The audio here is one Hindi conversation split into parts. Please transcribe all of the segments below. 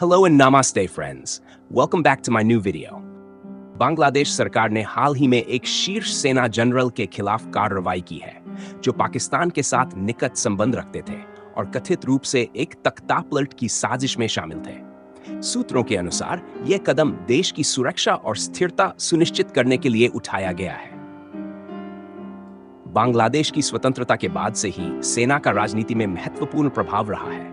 Hello and namaste friends. Welcome back to my new video. Bangladesh सरकार ने हाल ही में एक शीर्ष सेना जनरल के खिलाफ कार्रवाई की है जो पाकिस्तान के साथ निकट संबंध रखते थे और कथित रूप से एक तख्तापलट की साजिश में शामिल थे। सूत्रों के अनुसार यह कदम देश की सुरक्षा और स्थिरता सुनिश्चित करने के लिए उठाया गया है। बांग्लादेश की स्वतंत्रता के बाद से ही सेना का राजनीति में महत्वपूर्ण प्रभाव रहा है।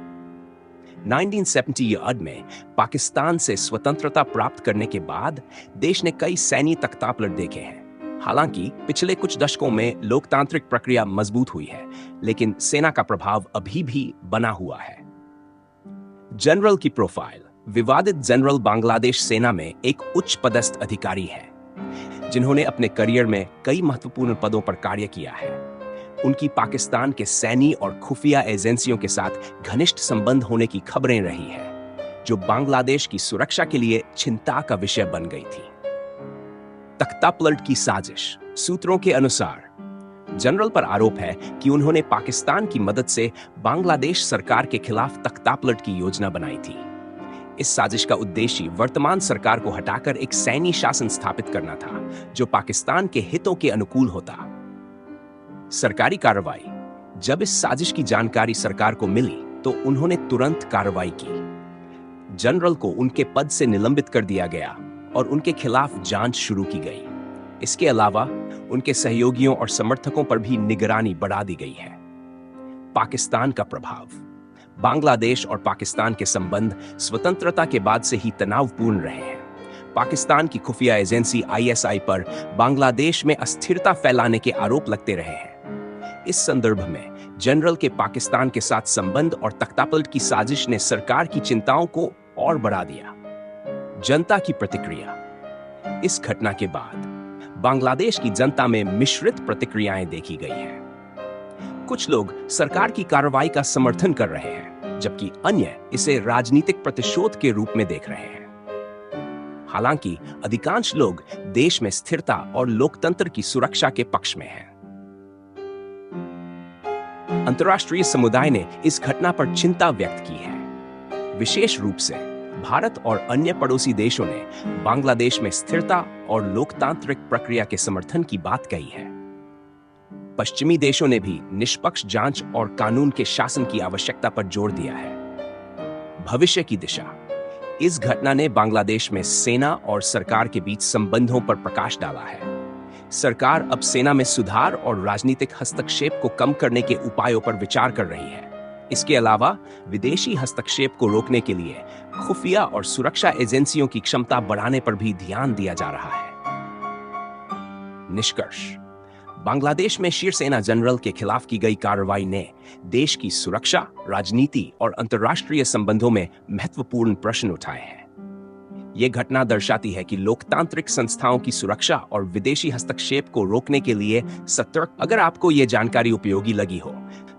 1970 में पाकिस्तान से स्वतंत्रता प्राप्त करने के बाद देश ने कई सैन्य तख्तापलट देखे हैं। हालांकि पिछले कुछ दशकों में लोकतांत्रिक प्रक्रिया मजबूत हुई है, लेकिन सेना का प्रभाव अभी भी बना हुआ है। जनरल की प्रोफाइल। विवादित जनरल बांग्लादेश सेना में एक उच्च पदस्थ अधिकारी है जिन्होंने अपने करियर में कई महत्वपूर्ण पदों पर कार्य किया है। उनकी पाकिस्तान के सैन्य और खुफिया एजेंसियों के साथ घनिष्ठ संबंध होने की खबरें रही हैं, जो बांग्लादेश की सुरक्षा के लिए चिंता का विषय बन गई थी। तख्तापलट की साजिश। सूत्रों के अनुसार जनरल पर आरोप है कि उन्होंने पाकिस्तान की मदद से बांग्लादेश सरकार के खिलाफ तख्तापलट की योजना बनाई थी। इस साजिश का उद्देश्य वर्तमान सरकार को हटाकर एक सैन्य शासन स्थापित करना था जो पाकिस्तान के हितों के अनुकूल होता। सरकारी कार्रवाई। जब इस साजिश की जानकारी सरकार को मिली तो उन्होंने तुरंत कार्रवाई की। जनरल को उनके पद से निलंबित कर दिया गया और उनके खिलाफ जांच शुरू की गई। इसके अलावा उनके सहयोगियों और समर्थकों पर भी निगरानी बढ़ा दी गई है। पाकिस्तान का प्रभाव। बांग्लादेश और पाकिस्तान के संबंध स्वतंत्रता के बाद से ही तनावपूर्ण रहे हैं। पाकिस्तान की खुफिया एजेंसी ISI पर बांग्लादेश में अस्थिरता फैलाने के आरोप लगते रहे हैं। इस संदर्भ में जनरल के पाकिस्तान के साथ संबंध और तख्तापलट की साजिश ने सरकार की चिंताओं को और बढ़ा दिया। जनता की प्रतिक्रिया। इस घटना के बाद बांग्लादेश की जनता में मिश्रित प्रतिक्रियाएं देखी गई हैं। कुछ लोग सरकार की कार्रवाई का समर्थन कर रहे हैं, जबकि अन्य इसे राजनीतिक प्रतिशोध के रूप में देख रहे हैं। हालांकि अधिकांश लोग देश में स्थिरता और लोकतंत्र की सुरक्षा के पक्ष में हैं। अंतर्राष्ट्रीय समुदाय ने इस घटना पर चिंता व्यक्त की है। विशेष रूप से भारत और अन्य पड़ोसी देशों ने बांग्लादेश में स्थिरता और लोकतांत्रिक प्रक्रिया के समर्थन की बात कही है। पश्चिमी देशों ने भी निष्पक्ष जांच और कानून के शासन की आवश्यकता पर जोर दिया है। भविष्य की दिशा। इस घटना ने बांग्लादेश में सेना और सरकार के बीच संबंधों पर प्रकाश डाला है। सरकार अब सेना में सुधार और राजनीतिक हस्तक्षेप को कम करने के उपायों पर विचार कर रही है। इसके अलावा विदेशी हस्तक्षेप को रोकने के लिए खुफिया और सुरक्षा एजेंसियों की क्षमता बढ़ाने पर भी ध्यान दिया जा रहा है। निष्कर्ष। बांग्लादेश में शीर्षसेना जनरल के खिलाफ की गई कार्रवाई ने देश की सुरक्षा, राजनीति और अंतर्राष्ट्रीय संबंधों में महत्वपूर्ण प्रश्न उठाए हैं। यह घटना दर्शाती है कि लोकतांत्रिक संस्थाओं की सुरक्षा और विदेशी हस्तक्षेप को रोकने के लिए सतर्क। अगर आपको यह जानकारी उपयोगी लगी हो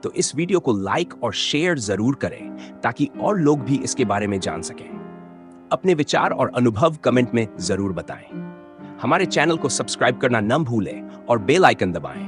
तो इस वीडियो को लाइक और शेयर जरूर करें ताकि और लोग भी इसके बारे में जान सकें। अपने विचार और अनुभव कमेंट में जरूर बताएं। हमारे चैनल को सब्सक्राइब करना न भूलें और बेल आइकन दबाएं